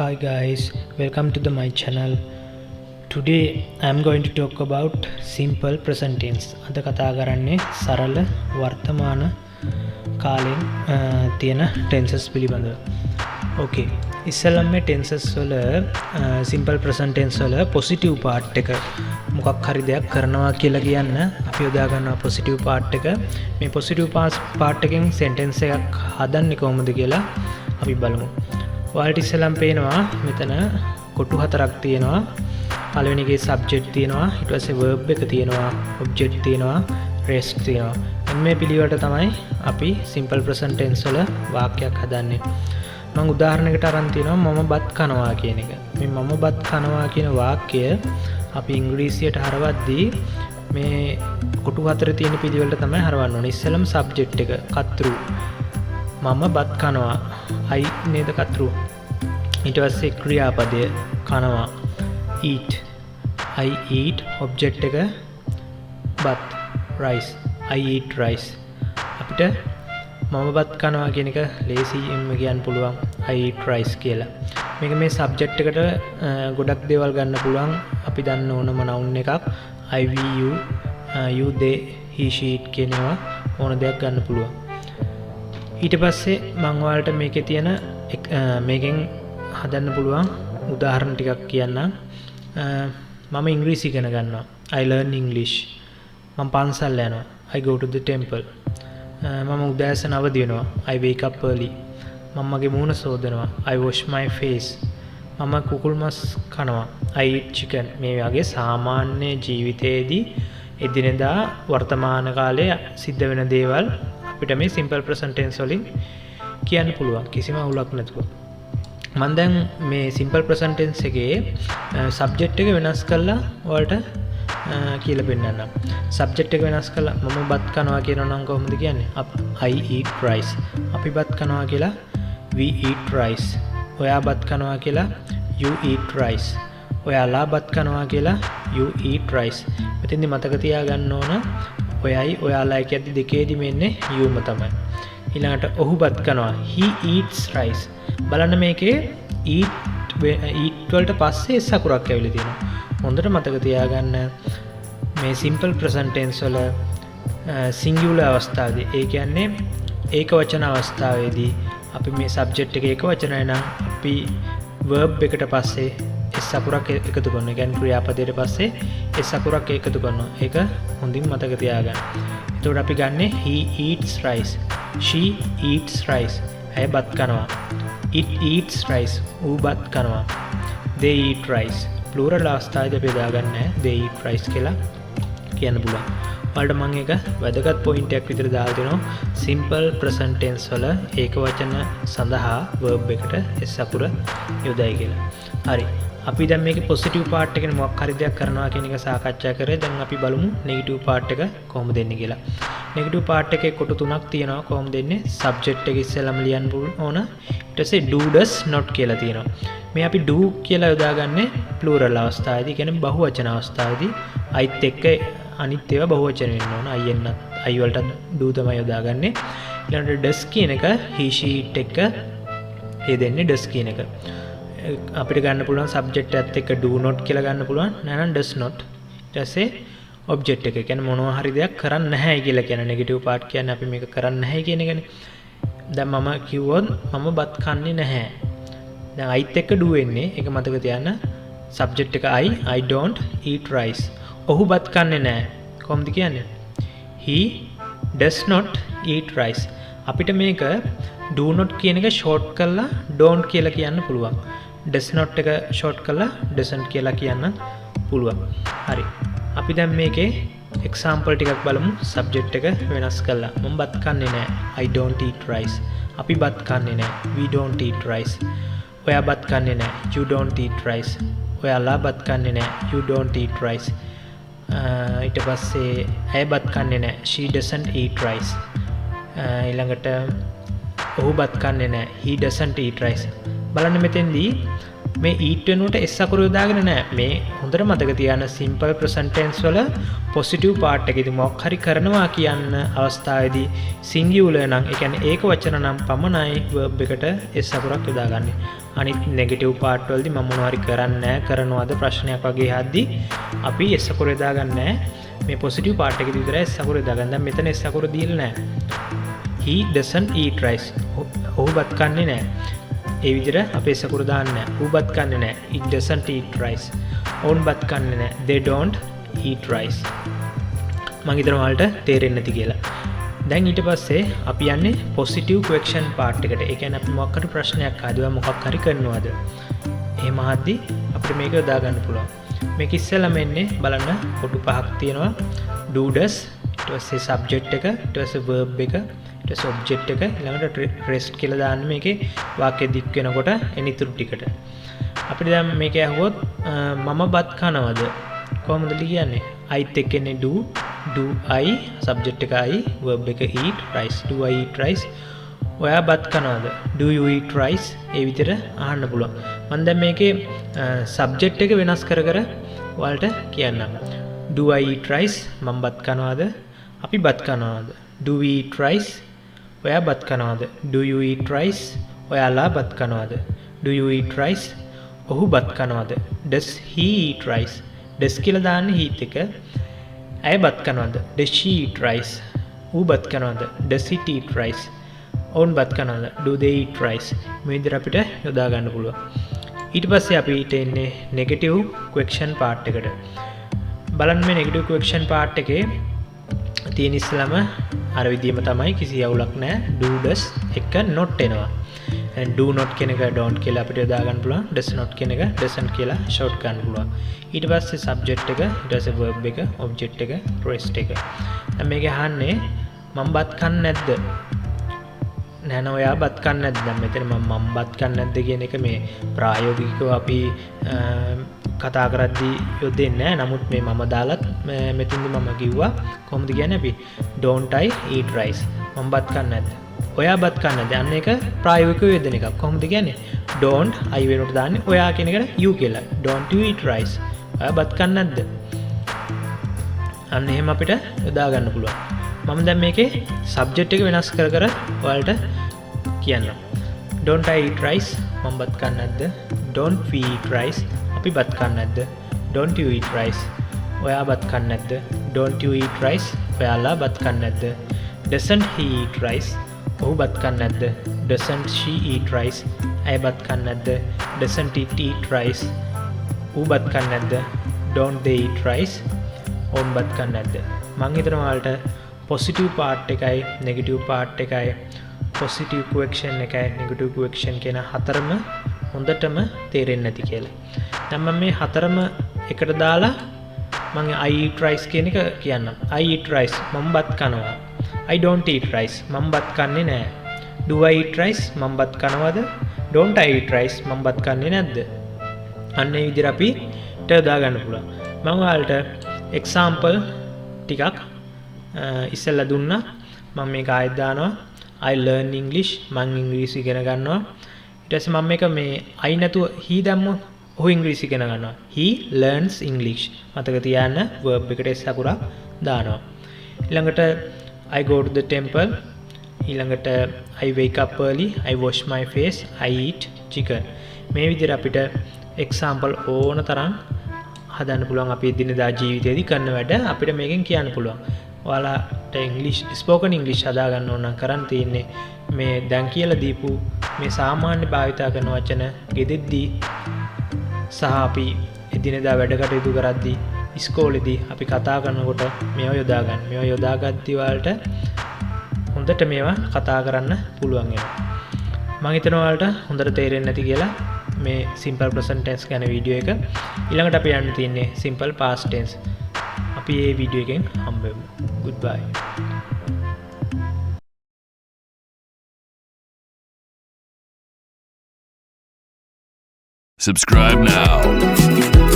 Hi guys, welcome to my channel. Today I am going to talk about simple present tense. අද කතා කරන්නේ සරල වර්තමාන කාලෙන් තියෙන tenses පිළිබඳව. Okay. ඉස්සෙල්ලම මේ tenses වල simple present tense වල positive part එක මොකක් හරි දෙයක් කරනවා කියලා කියන්න අපි යොදා ගන්නවා positive part එක. මේ positive part එකෙන් sentence එකක් හදන්නේ කොහොමද කියලා අපි බලමු. ඔයාලට ඉස්සෙල්ලම පේනවා මෙතන කොටු හතරක් තියෙනවා. පළවෙනි එකේ subject තියෙනවා, ඊට පස්සේ verb එක තියෙනවා, object තියෙනවා, rest තියෙනවා. මේ පිළිවෙලට තමයි අපි simple present tense වල වාක්‍යයක් හදන්නේ. මම උදාහරණයකට අරන් තියෙනවා මම බත් කනවා කියන එක. මේ මම බත් කනවා කියන වාක්‍යය අපි ඉංග්‍රීසියට හරවද්දී මේ කොටු හතර තියෙන පිළිවෙලට තමයි හරවන්න ඕනේ. ඉස්සෙල්ලම subject එක කතෘ මම බත් කනවා I නේද කතෘ. ඊට පස්සේ ක්‍රියාපදය කනවා eat I eat. object එක බත් rice I eat rice. අපිට මම බත් කනවා කියන එක ලේසියෙන්ම කියන්න පුළුවන් I eat rice කියලා. මේක මේ subject එකට ගොඩක් දේවල් ගන්න පුළුවන්. අපි දන්න ඕනම noun එකක් I we you you they he she it කියනවා ඕන දෙයක් ගන්න පුළුවන්. ඊට පස්සේ මම ඔයාලට මේකේ තියෙන මේකෙන් හදන්න පුළුවන් උදාහරණ ටිකක් කියන්නම්. මම ඉංග්‍රීසි ඉගෙන ගන්නවා I learn English. මම පන්සල් යනවා I go to the temple. මම උදෑසන අවදි වෙනවා I wake up early. මම මගේ මූණ සෝදනවා I wash my face. මම කුකුල් මස් කනවා I eat chicken. මේ වගේ සාමාන්‍ය ජීවිතයේදී එදිනෙදා වර්තමාන කාලයේ සිද්ධ වෙන දේවල් අපිට මේ simple present tense වලින් කියන්න පුළුවන් කිසිම අවුලක් නැතුව. මම දැන් මේ simple present tense එකේ subject එක වෙනස් කරලා ඔයාලට කියලා පෙන්නන්නම්. subject එක වෙනස් කරලා මම බත් කනවා කියනවා නම් කොහොමද කියන්නේ? I eat rice. අපි බත් කනවා කියලා we eat rice. ඔයා බත් කනවා කියලා you eat rice. ඔයාලා බත් කනවා කියලා you eat rice. මෙතෙන්දි මතක තියාගන්න ඕන ඔයයි ඔයාලා කියද්දි දෙකේදි මෙන්නේ youම තමයි. ඊළඟට ඔහු බත් කනවා he eats rice. බලන්න මේකේ eat වලට පස්සේ s අකුරක් ඇවිල්ලා තියෙනවා. හොඳට මතක තියාගන්න මේ simple present tense වල singular අවස්ථාවේදී ඒ කියන්නේ ඒක වචන අවස්ථාවේදී අපි මේ subject එක ඒක වචනයි නම් අපි verb එකට පස්සේ s අකුරක් එකතු කරනවා. ඒ කියන්නේ ක්‍රියාපදයට පස්සේ s අකුරක් එකතු කරනවා. ඒක හොඳින් මතක තියාගන්න. එතකොට අපි ගන්නෙ he eats rice. she eats rice. ඇය බත් කනවා. it eats rice. ඌ බත් කනවා. they eat rice. plural අවස්ථාවේදී අපි දාගන්නේ they eat rice කියලා කියන්න පුළුවන්. ඔයාලට මම එක වැදගත් පොයින්ට් එකක් විතර දාලා දෙනවා. simple present tense වල ඒක වචන සඳහා verb එකට s අකුර යොදයි කියලා. හරි. අපි දැන් මේකේ positive part එකනේ මොකක් හරි දෙයක් කරනවා කියන එක සාකච්ඡා කරේ. දැන් අපි බලමු negative part එක කොහොමද දෙන්නේ කියලා. negative part එකේ කොටු තුනක් තියෙනවා. කොහොමද දෙන්නේ? subject එක ඉස්සෙල්ලාම ලියන්න ඕන. ඊට පස්සේ do does not කියලා තියෙනවා. මේ අපි do කියලා යොදාගන්නේ plural අවස්ථාවේදී, කියන්නේ බහුවචන අවස්ථාවේදී. අයිත් එක්ක අනිත් ඒවා බහුවචන වෙන්න ඕන. I වලට do තමයි යොදාගන්නේ. ඊළඟට does කියන එක he she it එක්ක දෙන්නේ does කියන එක. අපිට ගන්න පුළුවන් subject එකත් එක්ක do not කියලා ගන්න පුළුවන්. නැත්නම් does not. ඊට පස්සේ object එක කියන්නේ මොනවා හරි දෙයක් කරන්නේ නැහැයි කියලා කියන negative part කියන්නේ අපි මේක කරන්නේ නැහැ කියන එකනේ. දැන් මම කිව්වොත් මම බත් කන්නේ නැහැ. දැන් අයිත් එක්ක do වෙන්නේ. ඒක මතක තියාගන්න. subject එක I don't eat rice. ඔහු බත් කන්නේ නැහැ. කොහොමද කියන්නේ? he does not eat rice. අපිට මේක do not කියන එක short කරලා don't කියලා කියන්න පුළුවන්. does not එක short කරලා doesn't කියලා කියන්න පුළුවන්. හරි. අපි දැන් මේකේ example ටිකක් බලමු. subject එක වෙනස් කරලා මම බත් කන්නේ නැහැ. I don't eat rice. අපි බත් කන්නේ නැහැ. we don't eat rice. ඔයා බත් කන්නේ නැහැ. you don't eat rice. ඔයාලා බත් කන්නේ නැහැ. you don't eat rice. ඊට පස්සේ ඇය බත් කන්නේ නැහැ. she doesn't eat rice. ඊළඟට ඔහු බත් කන්නේ නැහැ. he doesn't eat rice. බලන්න මෙතෙන්දී මේ eat වෙනුවට s අකුර යොදාගෙන නැහැ. මේ හොඳට මතක තියාගන්න simple present tense වල positive part එකේදී මොකක් හරි කරනවා කියන අවස්ථාවේදී singular නම් ඒ කියන්නේ ඒක වචන නම් පමණයි verb එකට s අකුරක් යොදාගන්නේ. අනිත් negative part වලදී මම මොනවා හරි කරන්නේ නැහැ කරනවාද ප්‍රශ්නයක් වගේ හද්දී අපි s අකුර යොදාගන්නේ නැහැ. මේ positive part එකේදී විතරයි s අකුර යොදාගන්නේ. දැන් මෙතන s අකුර දීලා නැහැ. He doesn't eat rice. ඔහු බත් කන්නේ නැහැ. ඒ විදිහට අපේ s අකුර දාන්නේ නැහැ. ඌ බත් කන්නේ නැහැ. It doesn't eat rice. ඔවුන් බත් කන්නේ නැහැ. They don't eat rice. මම හිතනවා ඔයාලට තේරෙන්නේ නැති කියලා. දැන් ඊට පස්සේ අපි යන්නේ positive question part එකට. ඒ කියන්නේ අපි මොකක් හරි ප්‍රශ්නයක් අහද්දී මොකක් හරි කරනවාද? එහෙම අහද්දී අපිට මේක යොදා ගන්න පුළුවන්. මේක ඉස්සෙල්ලාම එන්නේ බලන්න කොටු පහක් තියෙනවා. do does ඊට පස්සේ subject එක ඊට පස්සේ verb එක ඊට පස්සේ object එක ඊළඟට rest කියලා දාන්න මේකේ වාක්‍ය දික් වෙනකොට එනිතුරු ටිකට. අපිට දැන් මේක ඇහුවොත් මම බත් කනවද? කොහොමද කියන්නේ? I'ත් එක්කනේ do I subject එක I verb එක eat rice do I eat rice ඔයා බත් කනවද do you eat rice ඒ විදිහට අහන්න පුළුවන් මම දැන් මේකේ subject එක වෙනස් කර කර ඔයාලට කියන්නම් do I eat rice මම බත් කනවද අපි බත් කනවද do we eat rice ඔයා බත් කනවද do you eat rice ඔයාලා බත් කනවද do you eat rice ඔහු බත් කනවද does he eat rice does කියලා දාන්නේ heat එක ඇය බත් කනවද does she eat rice ඌ බත් කනවද does it eat rice ඔවුන් බත් කනවද do they eat rice මේ විදිහට අපිට යොදා ගන්න පුළුවන් ඊට පස්සේ අපිට එන්නේ negative question part එකට බලන්න මේ negative question part එකේ තියෙන ඉස්සලම අර විදිහම තමයි කිසි අවුලක් නැහැ do does එක not එනවා and do not කියන එක don't කියලා අපිට යොදා ගන්න පුළුවන් does not කියන එක doesn't කියලා short ගන්න පුළුවන් ඊට පස්සේ subject එක ඊට පස්සේ verb එක object එක rest එක දැන් මේක අහන්නේ මම බත් කන්නේ නැද්ද නෑ නෝ ඔයා බත් කන්නේ නැද්ද දැන් මෙතන මම බත් කන්නේ නැද්ද කියන එක මේ ප්‍රායෝගිකව අපි කතා කරද්දී යොදෙන්නේ නැහැ නමුත් මේ මම දාලත් මෙතෙන්දි මම කිව්වා කොහොමද කියන්නේ අපි don't I eat rice මම බත් කන්නේ නැද්ද ඔයා බත් කන්නේ නැද්ද අන්න ඒක ප්‍රායෝගිකව යෙදෙන එකක් කොහොමද කියන්නේ don't I වෙනුවට දාන්නේ ඔයා කියන එකට you කියලා don't you eat rice ඔයා බත් කන්නේ නැද්ද අන්න එහෙම අපිට යොදා ගන්න පුළුවන් මම දැන් මේකේ subject එක වෙනස් කර කර ඔයාලට කියන්නම් don't I eat rice මම බත් කන්නේ නැද්ද don't we eat rice අපි බත් කන්නේ නැද්ද don't you eat rice ඔයා බත් කන්නේ නැද්ද don't you eat rice ඔයාලා බත් කන්නේ නැද්ද doesn't he eat rice ඔහු බත් කන්නේ නැද්ද doesn't she eat rice ඇය බත් කන්නේ නැද්ද doesn't it eat rice ඌ බත් කන්නේ නැද්ද don't they eat rice ඔවුන් බත් කන්නේ නැද්ද මම හිතනවා ඔයාලට positive part එකයි negative part එකයි positive question එකයි negative question කියන හතරම හොඳටම තේරෙන්නේ නැති කියලා. දැන් මම මේ හතරම එකට දාලා මම I eat rice කියන එක කියන්නම්. I eat rice මම බත් කනවා. I don't eat rice මම බත් කන්නේ නැහැ. Do I eat rice මම බත් කනවද? Don't I eat rice මම බත් කන්නේ නැද්ද? අන්න ඒ විදිහට අපි යොදා ගන්න පුළුවන්. මම ඔයාලට example ටිකක් ඉස්සෙල්ලා දුන්නා. මම මේක ආයෙත් දානවා. I learn English මම ඉංග්‍රීසි ඉගෙන ගන්නවා. ඊට පස්සේ මම මේක මේ I නැතුව he දැම්මොත් ඔහු ඉංග්‍රීසි ඉගෙන ගන්නවා. He learns English. මතක තියාගන්න verb එකට s අකුරක් දානවා. ඊළඟට I go to the temple. ඊළඟට I wake up early. I wash my face. I eat chicken. මේ විදිහට අපිට example ඕන තරම් හදන්න පුළුවන් අපේ දිනදා ජීවිතයේදී කරන වැඩ අපිට මේකෙන් කියන්න පුළුවන්. ඔයාලට ඉංග්‍රීසි ස්පෝකන් ඉංග්‍රීසි හදා ගන්න ඕන නම් කරන් තියෙන්නේ මේ දැන් කියලා දීපු මේ සාමාන්‍ය භාවිතා කරන වචන ගෙදෙද්දී සහ අපි එදිනෙදා වැඩ කටයුතු කරද්දී ඉස්කෝලේදී අපි කතා කරනකොට මේවා යොදා ගන්න. මේවා යොදාගද්දී ඔයාලට හොඳට මේවා කතා කරන්න පුළුවන් වෙනවා. මම හිතනවා ඔයාලට හොඳට තේරෙන්නේ නැති කියලා මේ simple present tense ගැන වීඩියෝ එක. ඊළඟට අපි යන්න තියෙන්නේ simple past tense. අපි මේ වීඩියෝ එකෙන් හම්බෙමු. Goodbye. Subscribe now.